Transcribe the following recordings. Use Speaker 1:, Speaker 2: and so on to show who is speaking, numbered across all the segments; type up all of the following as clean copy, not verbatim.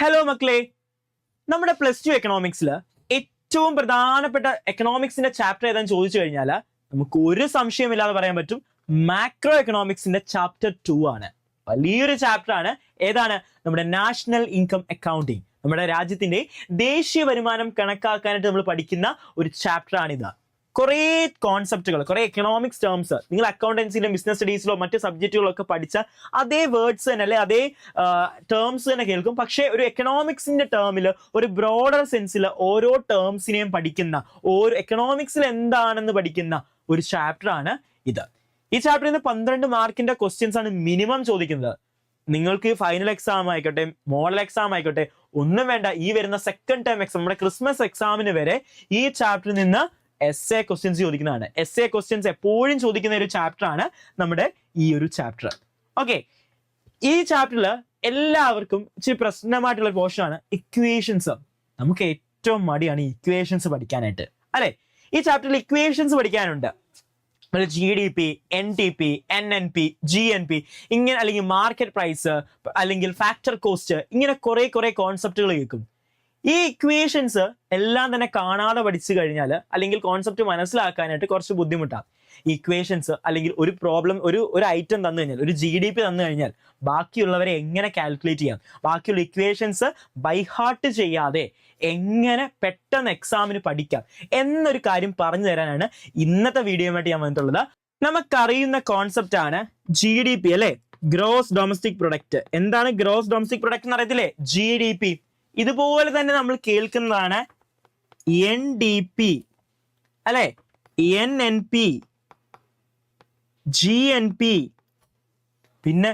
Speaker 1: Hello മക്കളെ, നമ്മുടെ +2 എക്കണോമിക്സിൽ ഏറ്റവും പ്രധാനപ്പെട്ട എക്കണോമിക്സിന്റെ ചാപ്റ്റർ ഏതാണെന്ന് ചോദിച്ചു കഴിഞ്ഞാൽ നമുക്ക് ഒരു സംശയമില്ലാതെ പറയാൻ പറ്റും, മാക്രോ എക്കണോമിക്സിന്റെ ചാപ്റ്റർ 2 ആണ്. വലിയൊരു ചാപ്റ്റർ ആണ്. ഏതാണ്? നമ്മുടെ നാഷണൽ ഇൻകം അക്കൗണ്ടിങ്, നമ്മുടെ രാജ്യത്തിന്റെ ദേശീയ വരുമാനം കണക്കാക്കാനായിട്ട് നമ്മൾ പഠിക്കുന്ന ഒരു ചാപ്റ്റർ ആണിത്. കുറേ കോൺസെപ്റ്റുകൾ, കുറേ എക്കണോമിക്സ് ടേംസ് നിങ്ങൾ അക്കൗണ്ടൻസിയിലും ബിസിനസ് സ്റ്റഡീസിലോ മറ്റ് സബ്ജക്റ്റുകളൊക്കെ പഠിച്ച അതേ വേർഡ്സ് തന്നെ അല്ലെ, അതേ ടേംസ് തന്നെ കേൾക്കും. പക്ഷേ ഒരു എക്കണോമിക്സിന്റെ ടേമിൽ ഒരു ബ്രോഡർ സെൻസിൽ ഓരോ ടേംസിനെയും പഠിക്കുന്ന, ഓരോ എക്കണോമിക്സിൽ എന്താണെന്ന് പഠിക്കുന്ന ഒരു ചാപ്റ്റർ ആണ് ഇത്. ഈ ചാപ്റ്ററിൽ നിന്ന് 12 മാർക്കിന്റെ ക്വസ്റ്റ്യൻസ് ആണ് മിനിമം ചോദിക്കുന്നത്. നിങ്ങൾക്ക് ഫൈനൽ എക്സാം ആയിക്കോട്ടെ, മോഡൽ എക്സാം ആയിക്കോട്ടെ, ഒന്നും വേണ്ട. ഈ വരുന്ന സെക്കൻഡ് ടേം എക്സാം, നമ്മുടെ ക്രിസ്മസ് എക്സാമിന് വരെ ഈ ചാപ്റ്ററിൽ നിന്ന് എസ്എ ക്വസ്റ്റ്യൻസ് ചോദിക്കുന്നതാണ്. എസ്എ ക്വസ്റ്റ്യൻസ് എപ്പോഴും ചോദിക്കുന്ന ഒരു ചാപ്റ്റർ ആണ് നമ്മുടെ ഈ ഒരു ചാപ്റ്റർ. ഓക്കെ, ഈ ചാപ്റ്ററിൽ എല്ലാവർക്കും ഇച്ചിരി പ്രശ്നമായിട്ടുള്ള ഒരു പോർഷൻ ആണ് ഇക്വേഷൻസ്. നമുക്ക് ഏറ്റവും മടിയാണ് ഈ ഇക്വേഷൻസ് പഠിക്കാനായിട്ട്, അല്ലെ? ഈ ചാപ്റ്ററിൽ ഇക്വേഷൻസ് പഠിക്കാനുണ്ട്. GDP, NTP, NNP, GNP, ഇങ്ങനെ, അല്ലെങ്കിൽ മാർക്കറ്റ് പ്രൈസ്, അല്ലെങ്കിൽ ഫാക്ടർ കോസ്റ്റ്, ഇങ്ങനെ കുറെ കോൺസെപ്റ്റുകൾ കേൾക്കും. ഈ ഇക്വേഷൻസ് എല്ലാം തന്നെ കാണാതെ പഠിച്ചു കഴിഞ്ഞാൽ, അല്ലെങ്കിൽ കോൺസെപ്റ്റ് മനസ്സിലാക്കാനായിട്ട് കുറച്ച് ബുദ്ധിമുട്ടാണ്. ഇക്വേഷൻസ് അല്ലെങ്കിൽ ഒരു പ്രോബ്ലം, ഒരു ഐറ്റം തന്നു കഴിഞ്ഞാൽ, ഒരു GDP തന്നു കഴിഞ്ഞാൽ ബാക്കിയുള്ളവരെ എങ്ങനെ കാൽക്കുലേറ്റ് ചെയ്യാം, ബാക്കിയുള്ള ഇക്വേഷൻസ് ബൈഹാർട്ട് ചെയ്യാതെ എങ്ങനെ പെട്ടെന്ന് എക്സാമിന് പഠിക്കാം എന്നൊരു കാര്യം പറഞ്ഞു തരാനാണ് ഇന്നത്തെ വീഡിയോയുമായിട്ട് ഞാൻ വന്നിട്ടുള്ളത്. നമുക്കറിയുന്ന കോൺസെപ്റ്റ് ആണ് GDP, അല്ലെ? Gross domestic product. എന്താണ് ഗ്രോസ് ഡൊമസ്റ്റിക് പ്രൊഡക്റ്റ് എന്ന് അറിയത്തില്ലേ? GDP. ഇതുപോലെ തന്നെ നമ്മൾ കേൾക്കുന്നതാണ് NDP, അല്ലെ? NNP, GNP. പിന്നെ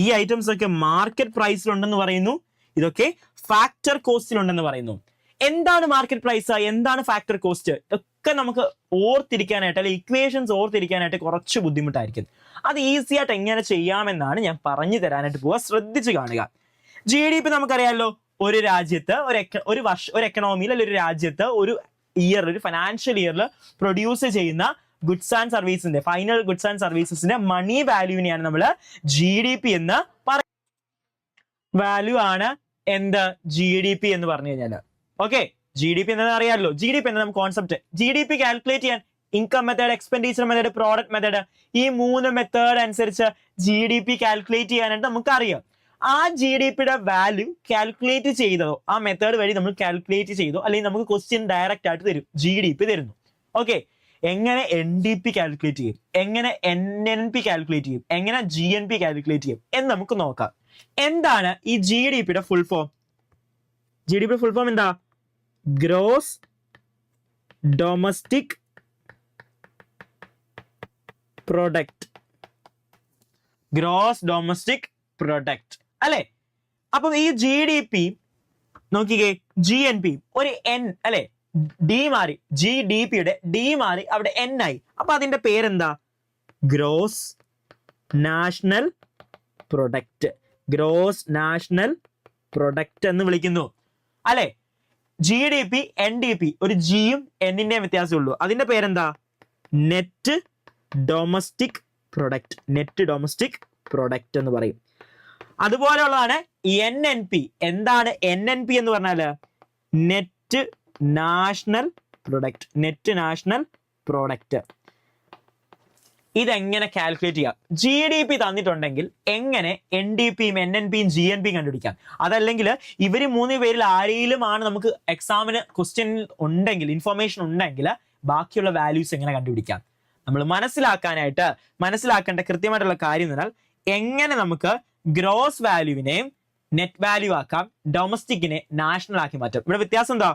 Speaker 1: ഈ ഐറ്റംസ് ഒക്കെ മാർക്കറ്റ് പ്രൈസിലുണ്ടെന്ന് പറയുന്നു, ഇതൊക്കെ ഫാക്ടർ കോസ്റ്റിലുണ്ടെന്ന് പറയുന്നു. എന്താണ് മാർക്കറ്റ് പ്രൈസ്, എന്താണ് ഫാക്ടർ കോസ്റ്റ്, ഒക്കെ നമുക്ക് ഓർത്തിരിക്കാനായിട്ട്, അല്ലെങ്കിൽ ഇക്വേഷൻസ് ഓർത്തിരിക്കാനായിട്ട് കുറച്ച് ബുദ്ധിമുട്ടായിരിക്കും. അത് ഈസി ആയിട്ട് എങ്ങനെ ചെയ്യാമെന്നാണ് ഞാൻ പറഞ്ഞു തരാനായിട്ട് പോവുക. ശ്രദ്ധിച്ച് കാണുക. GDP നമുക്കറിയാമല്ലോ, ഒരു രാജ്യത്ത് ഒരു എക്കണോമിയിൽ, അല്ലെങ്കിൽ ഒരു രാജ്യത്ത് ഒരു ഇയർ, ഒരു ഫൈനാൻഷ്യൽ ഇയറിൽ പ്രൊഡ്യൂസ് ചെയ്യുന്ന ഗുഡ്സ് ആൻഡ് സർവീസിന്റെ, ഫൈനൽ ഗുഡ്സ് ആൻഡ് സർവീസസിന്റെ മണി വാല്യൂവിനെയാണ് നമ്മൾ GDP എന്ന് പറയുന്നത്. വാല്യൂ ആണ് എന്ത്? GDP എന്ന് പറഞ്ഞു കഴിഞ്ഞാൽ. ഓക്കെ, GDP എന്താണെന്ന് അറിയാമല്ലോ. GDP എന്താ നമുക്ക് കോൺസെപ്റ്റ്? GDP കാൽക്കുലേറ്റ് ചെയ്യാൻ income method, expenditure method, product method, ഈ 3 മെത്തേഡ് അനുസരിച്ച് GDP കാൽക്കുലേറ്റ് ചെയ്യാനായിട്ട് നമുക്കറിയാം. ആ GDPയുടെ വാല്യൂ കാൽക്കുലേറ്റ് ചെയ്തതോ, ആ മെത്തേഡ് വഴി നമ്മൾ കാൽക്കുലേറ്റ് ചെയ്തോ, അല്ലെങ്കിൽ നമുക്ക് ക്വസ്റ്റ്യൻ ഡയറക്റ്റ് ആയിട്ട് തരും, GDP തരുന്നു. ഓക്കെ, എങ്ങനെ NDP കാൽക്കുലേറ്റ് ചെയ്യും, എങ്ങനെ NNP കാൽക്കുലേറ്റ് ചെയ്യും, എങ്ങനെ GNP കാൽക്കുലേറ്റ് ചെയ്യും എന്ന് നമുക്ക് നോക്കാം. എന്താണ് ഈ GDPയുടെ ഫുൾ ഫോം? GDPയുടെ ഫുൾ ഫോം എന്താ? Gross domestic product. Gross domestic product, അല്ലെ? അപ്പം ഈ GDP നോക്കിക്കേ, GNP ഒരു N, അല്ലെ? D മാറി, GDPയുടെ D മാറി അവിടെ N ആയി. അപ്പൊ അതിന്റെ പേരെന്താ? Gross national product. Gross national product എന്ന് വിളിക്കുന്നു, അല്ലെ? GDP, NDP ഒരു ജിയും എന്നിന്റെയും വ്യത്യാസമേ ഉള്ളൂ. അതിന്റെ പേരെന്താ? Net domestic product. Net domestic product എന്ന് പറയും. അതുപോലെയുള്ളതാണ് NNP. എന്താണ് NNP എന്ന് പറഞ്ഞാല്? Net national product. Net national product. ഇതെങ്ങനെ കാൽക്കുലേറ്റ് ചെയ്യാം? GDP തന്നിട്ടുണ്ടെങ്കിൽ എങ്ങനെ NDPയും NNPയും GNPയും കണ്ടുപിടിക്കാം? അതല്ലെങ്കിൽ ഇവര് 3 പേരിൽ ആരെങ്കിലുമാണ് നമുക്ക് എക്സാമിന് ക്വസ്റ്റ്യൻ ഉണ്ടെങ്കിൽ, ഇൻഫർമേഷൻ ഉണ്ടെങ്കിൽ ബാക്കിയുള്ള വാല്യൂസ് എങ്ങനെ കണ്ടുപിടിക്കാം? നമ്മൾ മനസ്സിലാക്കേണ്ട കൃത്യമായിട്ടുള്ള കാര്യം എന്ന് പറഞ്ഞാൽ, എങ്ങനെ നമുക്ക് ഗ്രോസ് വാല്യൂവിനെയും നെറ്റ് വാല്യൂ ആക്കാം, ഡൊമസ്റ്റിക്കിനെ നാഷണൽ ആക്കി മാറ്റാം. ഇവിടെ വ്യത്യാസം എന്താ?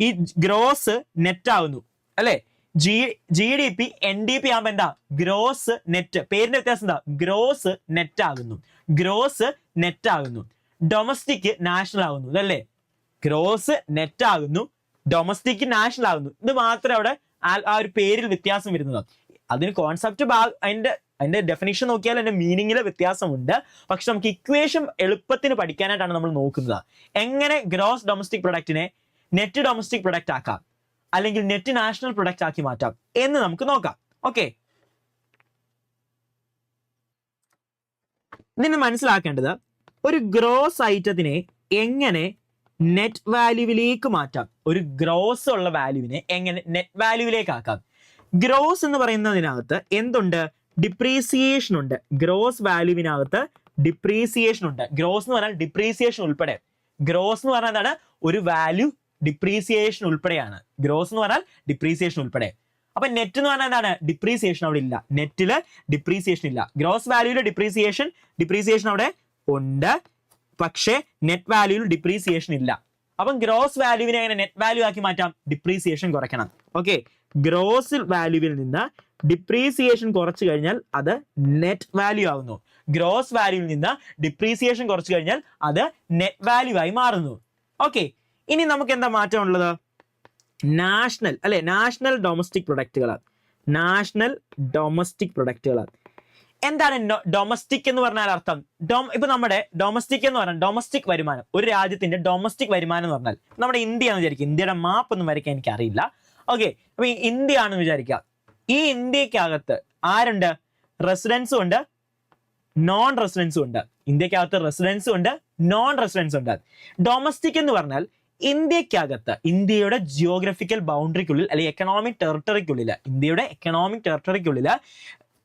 Speaker 1: ഈ ഗ്രോസ് നെറ്റ് ആവുന്നു, അല്ലെ? GDP NDP ആകുമ്പോ എന്താ? Gross net. പേരിന്റെ വ്യത്യാസം എന്താ? ഗ്രോസ് നെറ്റ് ആകുന്നു, ഗ്രോസ് നെറ്റ് ആകുന്നു. ഡൊമസ്റ്റിക് നാഷണൽ ആകുന്നു, അല്ലേ? ഗ്രോസ് നെറ്റ് ആകുന്നു, ഡൊമസ്റ്റിക് നാഷണൽ ആകുന്നു. ഇത് മാത്രമേ അവിടെ ആ ഒരു പേരിൽ വ്യത്യാസം വരുന്നത്. അതിന് കോൺസെപ്റ്റ്, അതിന്റെ ഡെഫിനിഷൻ നോക്കിയാൽ അതിന്റെ മീനിങ്ങിൽ വ്യത്യാസമുണ്ട്. പക്ഷെ നമുക്ക് ഇക്വേഷൻ എളുപ്പത്തിന് പഠിക്കാനായിട്ടാണ് നമ്മൾ നോക്കുന്നത്. എങ്ങനെ ഗ്രോസ് ഡൊമസ്റ്റിക് പ്രൊഡക്റ്റിനെ നെറ്റ് ഡൊമസ്റ്റിക് പ്രൊഡക്റ്റ് ആക്കാം, അല്ലെങ്കിൽ നെറ്റ് നാഷണൽ പ്രൊഡക്റ്റ് ആക്കി മാറ്റാം എന്ന് നമുക്ക് നോക്കാം. ഓക്കെ, ഇതിന് മനസ്സിലാക്കേണ്ടത്, ഒരു ഗ്രോസ് ഐറ്റത്തിനെ എങ്ങനെ നെറ്റ് വാല്യൂവിലേക്ക് മാറ്റാം, ഒരു ഗ്രോസ് ഉള്ള വാല്യൂവിനെ എങ്ങനെ നെറ്റ് വാല്യൂവിലേക്ക് ആക്കാം. ഗ്രോസ് എന്ന് പറയുന്നതിനകത്ത് എന്തുണ്ട്, ഡിപ്രീസിയേഷൻ ഉണ്ട്. ഗ്രോസ് വാല്യൂവിനകത്ത് ഡിപ്രീസിയേഷൻ ഉണ്ട്. ഗ്രോസ് എന്ന് പറഞ്ഞാൽ ഡിപ്രീസിയേഷൻ ഉൾപ്പെടെ. ഗ്രോസ് എന്ന് പറഞ്ഞാൽ എന്താണ്, ഒരു വാല്യൂ ഡിപ്രീസിയേഷൻ ഉൾപ്പെടെയാണ്. ഗ്രോസ് എന്ന് പറഞ്ഞാൽ ഡിപ്രീസിയേഷൻ ഉൾപ്പെടെ. അപ്പൊ നെറ്റ് എന്ന് പറഞ്ഞാൽ എന്താണ്, ഡിപ്രീസിയേഷൻ അവിടെ ഇല്ല. നെറ്റില് ഡിപ്രീസിയേഷൻ ഇല്ല. ഗ്രോസ് വാല്യൂല് ഡിപ്രീസിയേഷൻ അവിടെ ഉണ്ട്, പക്ഷേ നെറ്റ് വാല്യൂവിൽ ഡിപ്രീസിയേഷൻ ഇല്ല. അപ്പം ഗ്രോസ് വാല്യൂവിനെ എങ്ങനെ നെറ്റ് വാല്യൂ ആക്കി മാറ്റാം, ഡിപ്രീസിയേഷൻ കുറയ്ക്കണം. ഓക്കെ, ഗ്രോസ് വാല്യൂവിൽ നിന്ന് ഡിപ്രീസിയേഷൻ കുറച്ചു കഴിഞ്ഞാൽ അത് നെറ്റ് വാല്യൂ ആകുന്നു. ഗ്രോസ് വാല്യൂവിൽ നിന്ന് ഡിപ്രീസിയേഷൻ കുറച്ചു കഴിഞ്ഞാൽ അത് നെറ്റ് വാല്യൂ ആയി മാറുന്നു. ഓക്കെ, ഇനി നമുക്ക് എന്താ മാറ്റം ഉള്ളത്, നാഷണൽ ഡൊമസ്റ്റിക് പ്രൊഡക്റ്റുകളാണ്. എന്താണ് ഡൊമസ്റ്റിക് എന്ന് പറഞ്ഞാൽ അർത്ഥം? ഇപ്പൊ നമ്മുടെ ഡൊമസ്റ്റിക് എന്ന് പറഞ്ഞാൽ ഡൊമസ്റ്റിക് വരുമാനം, ഒരു രാജ്യത്തിന്റെ ഡൊമസ്റ്റിക് വരുമാനം എന്ന് പറഞ്ഞാൽ നമ്മുടെ ഇന്ത്യ എന്ന് വിചാരിക്കുക. ഇന്ത്യയുടെ മാപ്പ് ഒന്നും വരയ്ക്കാൻ എനിക്ക് അറിയില്ല. ഓക്കെ, അപ്പൊ ഈ ഇന്ത്യ ആണെന്ന് വിചാരിക്കുക. ഈ ഇന്ത്യക്കകത്ത് ആരുണ്ട്, റെസിഡൻസും ഉണ്ട്, നോൺ റെസിഡൻസും ഉണ്ട്. ഇന്ത്യക്കകത്ത് റെസിഡൻസും ഉണ്ട്, നോൺ റെസിഡൻസും ഉണ്ട്. ഡൊമസ്റ്റിക് എന്ന് പറഞ്ഞാൽ ഇന്ത്യക്കകത്ത്, ഇന്ത്യയുടെ ജിയോഗ്രഫിക്കൽ ബൗണ്ടറിക്കുള്ളിൽ അല്ലെങ്കിൽ എക്കണോമിക് ടെറിട്ടറിക്കുള്ളിൽ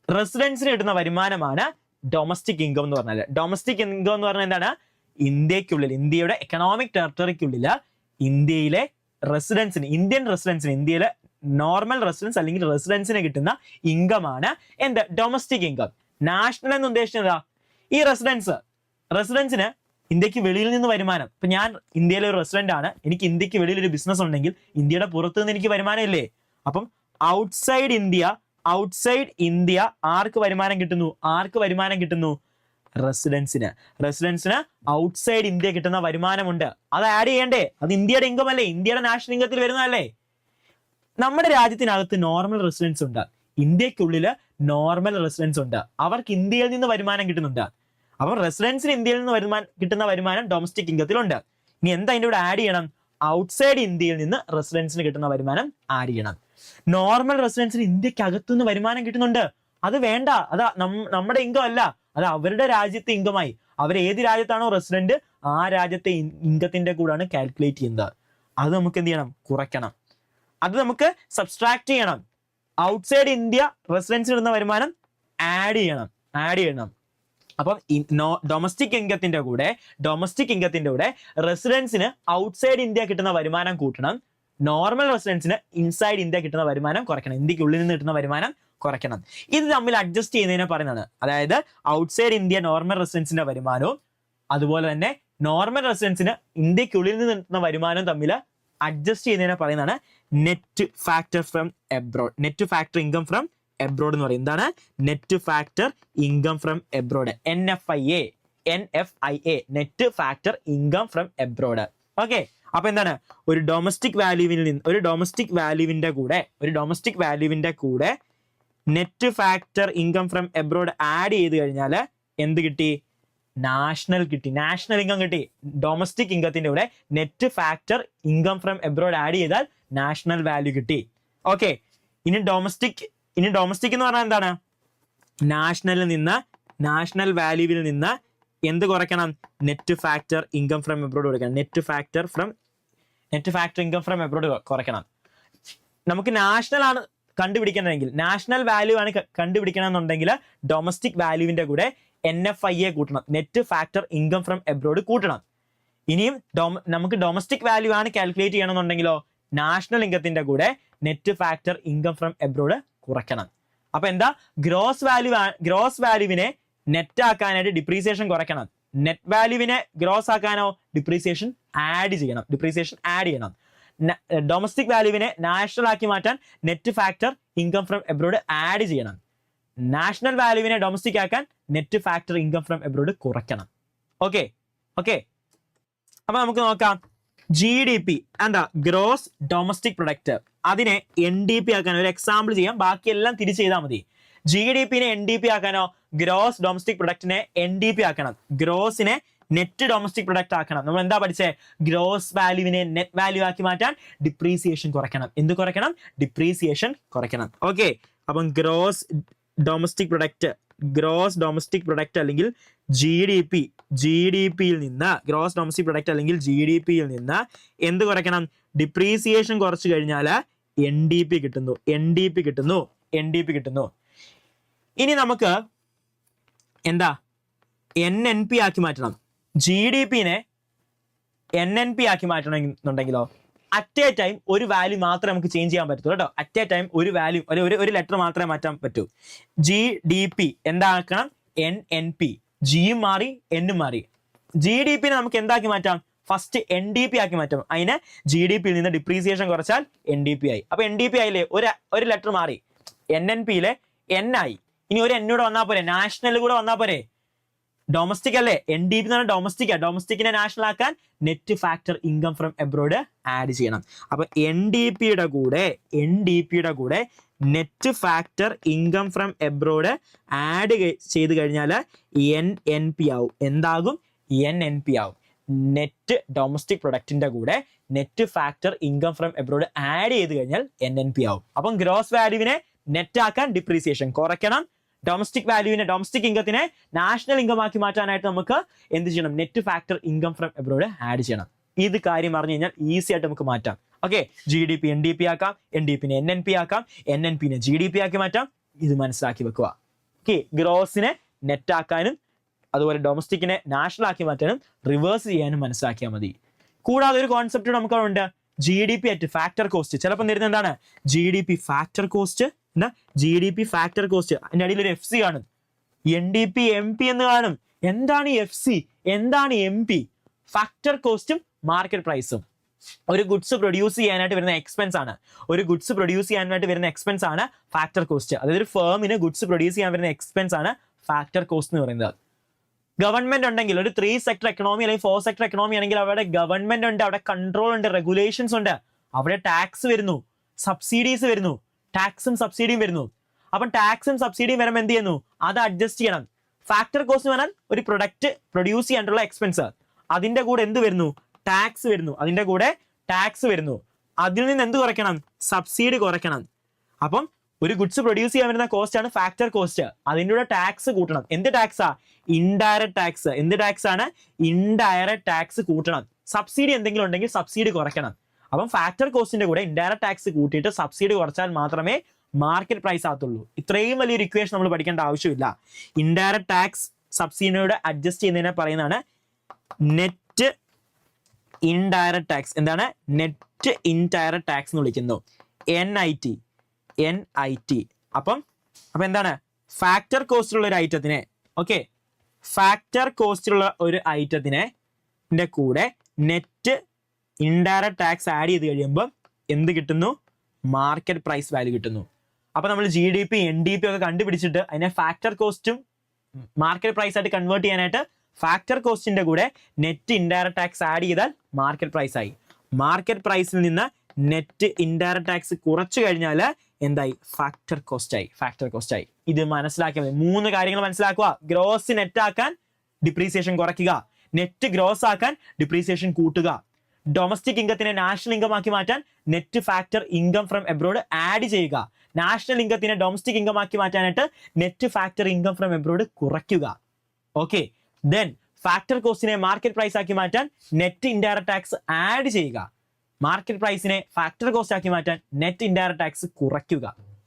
Speaker 1: റെസിഡൻസിന് കിട്ടുന്ന വരുമാനമാണ് ഡൊമസ്റ്റിക് ഇൻകം എന്ന് പറഞ്ഞാൽ. ഡൊമസ്റ്റിക് ഇൻകം എന്ന് പറഞ്ഞാൽ എന്താണ്, ഇന്ത്യക്കുള്ളിൽ, ഇന്ത്യയുടെ എക്കണോമിക് ടെറിട്ടറിക്കുള്ളിൽ ഇന്ത്യയിലെ റെസിഡൻസിന്, ഇന്ത്യയിലെ നോർമൽ റെസിഡൻസ് അല്ലെങ്കിൽ റെസിഡൻസിന് കിട്ടുന്ന ഇൻകമാണ് എന്ത്, ഡൊമസ്റ്റിക് ഇൻകം. നാഷണൽ എന്ന് ഉദ്ദേശിച്ചത് ഈ റെസിഡൻസിന് ഇന്ത്യക്ക് വെളിയിൽ നിന്ന് വരുമാനം. ഇപ്പൊ ഞാൻ ഇന്ത്യയിലെ ഒരു റെസിഡന്റ് ആണ്, എനിക്ക് ഇന്ത്യക്ക് വെളിയിൽ ഒരു ബിസിനസ് ഉണ്ടെങ്കിൽ ഇന്ത്യയുടെ പുറത്ത് നിന്ന് എനിക്ക് വരുമാനം ഇല്ലേ? അപ്പം ഔട്ട്സൈഡ് ഇന്ത്യ ആർക്ക് വരുമാനം കിട്ടുന്നു? റെസിഡൻസിന് ഔട്ട്സൈഡ് ഇന്ത്യ കിട്ടുന്ന വരുമാനമുണ്ട്. അത് ആഡ് ചെയ്യണ്ടേ? അത് ഇന്ത്യയുടെ ഇൻകം അല്ലേ, ഇന്ത്യയുടെ നാഷണൽ ഇൻകത്തിൽ വരുന്നതല്ലേ. നമ്മുടെ രാജ്യത്തിനകത്ത് നോർമൽ റെസിഡൻസ് ഉണ്ട്, ഇന്ത്യക്കുള്ളില് നോർമൽ റെസിഡൻസ് ഉണ്ട്, അവർക്ക് ഇന്ത്യയിൽ നിന്ന് വരുമാനം കിട്ടുന്നുണ്ട്. അപ്പൊ റെസിഡൻസിന് ഇന്ത്യയിൽ നിന്ന് കിട്ടുന്ന വരുമാനം ഡൊമസ്റ്റിക് ഇൻകത്തിലുണ്ട്. ഇനി എന്താ അതിന്റെ കൂടെ ആഡ് ചെയ്യണം? ഔട്ട്സൈഡ് ഇന്ത്യയിൽ നിന്ന് റെസിഡൻസിന് കിട്ടുന്ന വരുമാനം ആഡ് ചെയ്യണം. നോർമൽ റെസിഡൻസിന് ഇന്ത്യക്ക് അകത്തുനിന്ന് വരുമാനം കിട്ടുന്നുണ്ട്, അത് വേണ്ട, അത് നമ്മുടെ ഇൻകം അല്ല, അത് അവരുടെ രാജ്യത്തെ ഇൻകമായി. അവർ ഏത് രാജ്യത്താണോ റെസിഡന്റ് ആ രാജ്യത്തെ ഇൻകത്തിന്റെ കൂടാണ് കാൽക്കുലേറ്റ് ചെയ്യുന്നത്. അത് നമുക്ക് എന്ത് ചെയ്യണം? കുറയ്ക്കണം. അത് നമുക്ക് സബ്സ്ട്രാക്ട് ചെയ്യണം. ഔട്ട്സൈഡ് ഇന്ത്യ റെസിഡൻസിന് കിട്ടുന്ന വരുമാനം ആഡ് ചെയ്യണം. അപ്പം ഡൊമസ്റ്റിക് ഇൻകത്തിന്റെ കൂടെ റെസിഡൻസിന് ഔട്ട്സൈഡ് ഇന്ത്യ കിട്ടുന്ന വരുമാനം കൂട്ടണം, നോർമൽ റെസിഡൻസിന് ഇൻസൈഡ് ഇന്ത്യ കിട്ടുന്ന വരുമാനം കുറയ്ക്കണം, ഇന്ത്യക്കുള്ളിൽ നിന്ന് കിട്ടുന്ന വരുമാനം കുറയ്ക്കണം. ഇത് തമ്മിൽ അഡ്ജസ്റ്റ് ചെയ്യുന്നതിനെ പറയുന്നതാണ്. അതായത് ഔട്ട്സൈഡ് ഇന്ത്യ നോർമൽ റെസിഡൻസിന്റെ വരുമാനവും അതുപോലെ തന്നെ നോർമൽ റെസിഡൻസിന് ഇന്ത്യക്കുള്ളിൽ നിന്ന് കിട്ടുന്ന വരുമാനവും തമ്മിൽ അഡ്ജസ്റ്റ് ചെയ്യുന്നതിനെ പറയുന്നതാണ് net factor income from abroad എന്ന് പറയും. എന്താണ് net factor income from abroad? NFIA, net factor income from abroad. Okay, അപ്പൊ എന്താണ്, ഒരു ഡൊമസ്റ്റിക് വാല്യൂവിന്റെ കൂടെ net factor income from abroad add ചെയ്ത് കഴിഞ്ഞാൽ എന്ത് കിട്ടി? നാഷണൽ ഇൻകം കിട്ടി. ഡൊമസ്റ്റിക് ഇൻകത്തിന്റെ കൂടെ net factor income from abroad add ചെയ്താൽ നാഷണൽ വാല്യൂ കിട്ടി. ഓക്കെ, ഇനി ഡൊമസ്റ്റിക് എന്ന് പറഞ്ഞാൽ എന്താണ്? നാഷണൽ വാല്യൂവിൽ നിന്ന് എന്ത് കുറയ്ക്കണം? Net factor income from abroad കുറയ്ക്കണം. Net factor income from abroad കുറയ്ക്കണം. നമുക്ക് നാഷണൽ ആണ് കണ്ടുപിടിക്കണമെങ്കിൽ, നാഷണൽ വാല്യൂ ആണ് കണ്ടുപിടിക്കണമെന്നുണ്ടെങ്കിൽ ഡൊമസ്റ്റിക് വാല്യൂവിന്റെ കൂടെ NFIA കൂട്ടണം, net factor income from abroad കൂട്ടണം. ഇനിയും നമുക്ക് ഡൊമസ്റ്റിക് വാല്യൂ ആണ് കാൽക്കുലേറ്റ് ചെയ്യണമെന്നുണ്ടെങ്കിലോ നാഷണൽ ഇൻകത്തിന്റെ കൂടെ net factor income from abroad കുറയ്ക്കണം. അപ്പൊ എന്താ, ഗ്രോസ് വാല്യൂവിനെ നെറ്റ് ആക്കാനായിട്ട് ഡിപ്രീസിയേഷൻ കുറയ്ക്കണം, നെറ്റ് വാല്യൂവിനെ ഗ്രോസ് ആക്കാനോ ഡിപ്രീസിയേഷൻ ആഡ് ചെയ്യണം. ഡൊമസ്റ്റിക് വാല്യൂവിനെ നാഷണൽ ആക്കി മാറ്റാൻ net factor income from abroad add ചെയ്യണം. നാഷണൽ വാല്യൂവിനെ ഡൊമസ്റ്റിക് ആക്കാൻ net factor income from abroad കുറയ്ക്കണം. ഓക്കെ, അപ്പൊ നമുക്ക് നോക്കാം. GDP എന്താ? Gross domestic product. അതിനെ NDP ആക്കാൻ ഒരു എക്സാമ്പിൾ ചെയ്യാം, ബാക്കിയെല്ലാം തിരിച്ച് ചെയ്താൽ മതി. GDPനെ NDP ആക്കാനോ ഗ്രോസ് ഡൊമസ്റ്റിക് പ്രൊഡക്റ്റിനെ NDP ആക്കണം. ഗ്രോസിനെ നെറ്റ് ഡൊമസ്റ്റിക് പ്രൊഡക്റ്റ് ആക്കണം. നമ്മൾ എന്താ പഠിച്ചേ? ഗ്രോസ് വാല്യൂവിനെ നെറ്റ് വാല്യൂ ആക്കി മാറ്റാൻ ഡിപ്രീസിയേഷൻ കുറയ്ക്കണം. എന്ത് കുറയ്ക്കണം? ഡിപ്രീസിയേഷൻ കുറയ്ക്കണം. ഓക്കെ, അപ്പം gross domestic product gross domestic product അല്ലെങ്കിൽ GDP-യിൽ നിന്ന് ഗ്രോസ് ഡൊമസ്റ്റിക് പ്രൊഡക്റ്റ് അല്ലെങ്കിൽ GDP-യിൽ നിന്ന് എന്ത് കുറയ്ക്കണം? ഡിപ്രീസിയേഷൻ കുറച്ച് കഴിഞ്ഞാൽ NDP കിട്ടുന്നു. ഇനി നമുക്ക് എന്താ NNP ആക്കി മാറ്റണം. GDP-നെ NNP ആക്കി മാറ്റണമെന്നുണ്ടെങ്കിലോ അറ്റ് എ ടൈം ഒരു വാല്യൂ മാത്രമേ നമുക്ക് ചേഞ്ച് ചെയ്യാൻ പറ്റൂ കേട്ടോ. അറ്റ് എ ടൈം ഒരു വാല്യൂ ഒരു ലെറ്റർ മാത്രമേ മാറ്റാൻ പറ്റൂ. GDP എന്താക്കണം? NNP. ജിയും മാറി N മാറി. GDP-നെ നമുക്ക് എന്താക്കി മാറ്റാം? ഫസ്റ്റ് NDP ആക്കി മാറ്റാം. അതിനെ GDP-യിൽ നിന്ന് ഡിപ്രീസിയേഷൻ കുറച്ചാൽ NDP ആയി. അപ്പൊ NDP ആയില്ലേ, ഒരു ലെറ്റർ മാറി. NNP-യിലെ N ആയി. ഇനി ഒരു N കൂടെ വന്നാൽ പോരെ, നാഷണൽ കൂടെ വന്നാൽ പോരെ. ഡൊമസ്റ്റിക് അല്ലേ, NDP എന്ന് പറഞ്ഞാൽ ഡൊമസ്റ്റിക്കിനെ നാഷണൽ ആക്കാൻ net factor income from abroad add ചെയ്യണം. അപ്പൊ NDP-യുടെ കൂടെ net factor income from abroad add ചെയ്ത് കഴിഞ്ഞാൽ NNP ആവും. എന്താകും? NNP ആവും. നെറ്റ് ഡൊമസ്റ്റിക് പ്രൊഡക്റ്റിന്റെ കൂടെ net factor income from abroad add ചെയ്ത് കഴിഞ്ഞാൽ NNP ആവും. അപ്പം ഗ്രോസ് വാല്യൂവിനെ നെറ്റ് ആക്കാൻ ഡിപ്രീസിയേഷൻ കുറയ്ക്കണം. ഡൊമസ്റ്റിക് വാല്യൂവിനെ ഡൊമസ്റ്റിക് ഇൻകത്തിനെ നാഷണൽ ഇൻകം ആക്കി മാറ്റാനായിട്ട് നമുക്ക് എന്ത് ചെയ്യണം? Net factor income from abroad add ചെയ്യണം. ഇത് കാര്യം പറഞ്ഞു കഴിഞ്ഞാൽ ഈസി ആയിട്ട് നമുക്ക് മാറ്റാം. ഓക്കെ, GDP NDP ആക്കാം, NDP-നെ NNP ആക്കാം, NNP-നെ GDP ആക്കി മാറ്റാം. ഇത് മനസ്സിലാക്കി വെക്കുക. ഓക്കെ, ഗ്രോസിനെ നെറ്റ് ആക്കാനും അതുപോലെ ഡൊമസ്റ്റിക്കിനെ നാഷണൽ ആക്കി മാറ്റാനും റിവേഴ്സ് ചെയ്യാനും മനസ്സിലാക്കിയാൽ മതി. കൂടാതെ ഒരു കോൺസെപ്റ്റ് നമുക്കുണ്ട്, GDP അറ്റ് ഫാക്ടർ കോസ്റ്റ്. ചിലപ്പോൾ തരുന്നത് എന്താണ്? GDP factor cost. എന്താ GDP ഫാക്ടർ കോസ്റ്റ്? അതിന്റെ അടിയിൽ ഒരു FC കാണും. NDP MP എന്ന് കാണും. എന്താണ് FC? എന്താണ് MP? ഫാക്ടർ കോസ്റ്റും മാർക്കറ്റ് പ്രൈസും. ഒരു ഗുഡ്സ് പ്രൊഡ്യൂസ് ചെയ്യാനായിട്ട് വരുന്ന എക്സ്പെൻസ് ആണ് ഫാക്ടർ കോസ്റ്റ്. അതായത് ഒരു ഫേമിന് ഗുഡ്സ് പ്രൊഡ്യൂസ് ചെയ്യാൻ വരുന്ന എക്സ്പെൻസ് ആണ് ഫാക്ടർ കോസ്റ്റ് എന്ന് പറയുന്നത്. ഗവൺമെന്റ് ഉണ്ടെങ്കിൽ ഒരു 3 സെക്ടർ എക്കണോമി അല്ലെങ്കിൽ 4 സെക്ടർ എക്കണോമി ആണെങ്കിൽ അവിടെ ഗവൺമെന്റ് ഉണ്ട്, അവിടെ കൺട്രോൾ ഉണ്ട്, റെഗുലേഷൻസ് ഉണ്ട്, അവിടെ ടാക്സ് വരുന്നു, സബ്സിഡീസ് വരുന്നു, ടാക്സും സബ്സിഡിയും വരുന്നു. അപ്പം ടാക്സും സബ്സിഡിയും വരുമ്പോൾ എന്ത് ചെയ്യുന്നു? അത് അഡ്ജസ്റ്റ് ചെയ്യണം. ഫാക്ടർ കോസ്റ്റ് പറഞ്ഞാൽ ഒരു പ്രൊഡക്റ്റ് പ്രൊഡ്യൂസ് ചെയ്യാനുള്ള എക്സ്പെൻസ്. അതിന്റെ കൂടെ എന്ത് വരുന്നു? ടാക്സ് വരുന്നു. അതിൽ നിന്ന് എന്ത് കുറയ്ക്കണം? സബ്സിഡി കുറയ്ക്കണം. അപ്പം ഒരു ഗുഡ്സ് പ്രൊഡ്യൂസ് ചെയ്യാൻ വരുന്ന കോസ്റ്റ് ആണ് ഫാക്ടർ കോസ്റ്റ്. അതിൻ്റെ കൂടെ ടാക്സ് കൂട്ടണം. എന്ത് ടാക്സാ? Indirect tax. എന്ത് ടാക്സ് ആണ്? ഇൻഡയറക്ട് ടാക്സ് കൂട്ടണം. സബ്സിഡി എന്തെങ്കിലും ഉണ്ടെങ്കിൽ സബ്സിഡി കുറയ്ക്കണം. അപ്പം ഫാക്ടർ കോസ്റ്റിന്റെ കൂടെ ഇൻഡയറക്ട് ടാക്സ് കൂട്ടിയിട്ട് സബ്സിഡി കുറച്ചാൽ മാത്രമേ മാർക്കറ്റ് പ്രൈസ് ആകത്തുള്ളൂ. ഇത്രയും വലിയൊരു ഇക്വേഷൻ നമ്മൾ പഠിക്കേണ്ട ആവശ്യമില്ല. ഇൻഡയറക്ട് ടാക്സ് സബ്സിഡിയോട് അഡ്ജസ്റ്റ് ചെയ്യുന്നതിനെ പറയുന്നതാണ് നെറ്റ് ഇൻഡയറക്ട് ടാക്സ്. എന്താണ്? നെറ്റ് ഇൻഡയറക്ട് ടാക്സ് എന്ന് വിളിക്കുന്നു. NIT. അപ്പം എന്താണ്? ഫാക്ടർ കോസ്റ്റിലുള്ള ഒരു ഐറ്റത്തിനെ കൂടെ നെറ്റ് ഇൻഡയറക്ട് ടാക്സ് ആഡ് ചെയ്ത് കഴിയുമ്പോൾ എന്ത് കിട്ടുന്നു? മാർക്കറ്റ് പ്രൈസ് വാല്യൂ കിട്ടുന്നു. അപ്പൊ നമ്മൾ GDP NDP ഒക്കെ കണ്ടുപിടിച്ചിട്ട് അതിനെ ഫാക്ടർ കോസ്റ്റും മാർക്കറ്റ് പ്രൈസ് ആയിട്ട് കൺവേർട്ട് ചെയ്യാനായിട്ട് ഫാക്ടർ കോസ്റ്റിന്റെ കൂടെ നെറ്റ് ഇൻഡയറക്ട് ടാക്സ് ആഡ് ചെയ്താൽ മാർക്കറ്റ് പ്രൈസ് ആയി. മാർക്കറ്റ് പ്രൈസിൽ നിന്ന് നെറ്റ് ഇൻഡയറക്ട് ടാക്സ് കുറച്ചു കഴിഞ്ഞാൽ എന്തായി? ഫാക്ടർ കോസ്റ്റ് ആയി. ഇത് മനസ്സിലാക്കിയാൽ മതി. 3 കാര്യങ്ങൾ മനസ്സിലാക്കുക. ഗ്രോസ് നെറ്റ് ആക്കാൻ ഡിപ്രീസിയേഷൻ കുറയ്ക്കുക, നെറ്റ് ഗ്രോസ് ആക്കാൻ ഡിപ്രീസിയേഷൻ കൂട്ടുക, ഡൊമസ്റ്റിക് ഇൻകത്തിനെ നാഷണൽ ഇൻകം ആക്കി മാറ്റാൻ net factor income from abroad add ചെയ്യുക, നാഷണൽ ഇൻകത്തിനെ ഡൊമസ്റ്റിക് ഇൻകം ആക്കി മാറ്റാനായിട്ട് net factor income from abroad കുറയ്ക്കുക. ഓക്കെ, ദെൻ ഫാക്ടർ കോസ്റ്റിനെ മാർക്കറ്റ് പ്രൈസ് ആക്കി മാറ്റാൻ നെറ്റ് ഇൻഡയറക്ട് ടാക്സ് ആഡ് ചെയ്യുക, മാർക്കറ്റ് പ്രൈസിനെ ഫാക്ടർ കോസ്റ്റ് ആക്കി മാറ്റാൻ നെറ്റ് ഇൻഡയറക്ട് ടാക്സ് കുറയ്ക്കുക.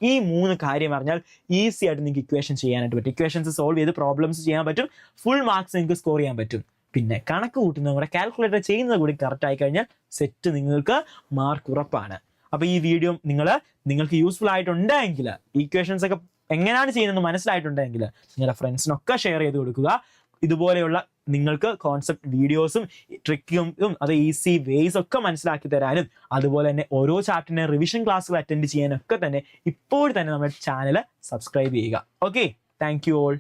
Speaker 1: ഈ 3 കാര്യം അറിഞ്ഞാൽ ഈസി ആയിട്ട് നിങ്ങൾക്ക് ഇക്വേഷൻ ചെയ്യാനായിട്ട് പറ്റും. ഇക്വേഷൻസ് സോൾവ് ചെയ്ത് പ്രോബ്ലംസ് ചെയ്യാൻ പറ്റും. ഫുൾ മാർക്സ് നിങ്ങൾക്ക് സ്കോർ ചെയ്യാൻ പറ്റും. പിന്നെ കണക്ക് കൂട്ടുന്നത് കൂടെ കാൽക്കുലേറ്റർ ചെയ്യുന്നത് കൂടി കറക്റ്റ് ആയി കഴിഞ്ഞാൽ സെറ്റ് നിങ്ങൾക്ക് മാർക്ക് ഉറപ്പാണ്. അപ്പൊ ഈ വീഡിയോ നിങ്ങൾക്ക് യൂസ്ഫുൾ ആയിട്ടുണ്ടെങ്കിൽ, ഇക്വേഷൻസ് ഒക്കെ എങ്ങനെയാണ് ചെയ്യുന്നത് മനസ്സിലായിട്ടുണ്ടെങ്കിൽ നിങ്ങളുടെ ഫ്രണ്ട്സിനൊക്കെ ഷെയർ ചെയ്ത് കൊടുക്കുക. ഇതുപോലെയുള്ള നിങ്ങൾക്ക് കോൺസെപ്റ്റ് വീഡിയോസും ട്രിക്കും അത് ഈസി വേസ് ഒക്കെ മനസ്സിലാക്കി തരാനും അതുപോലെ തന്നെ ഓരോ ചാപ്റ്ററിനെ റിവിഷൻ ക്ലാസ്സുകൾ അറ്റൻഡ് ചെയ്യാനൊക്കെ തന്നെ ഇപ്പോൾ തന്നെ നമ്മുടെ ചാനൽ സബ്സ്ക്രൈബ് ചെയ്യുക. Okay, thank you all.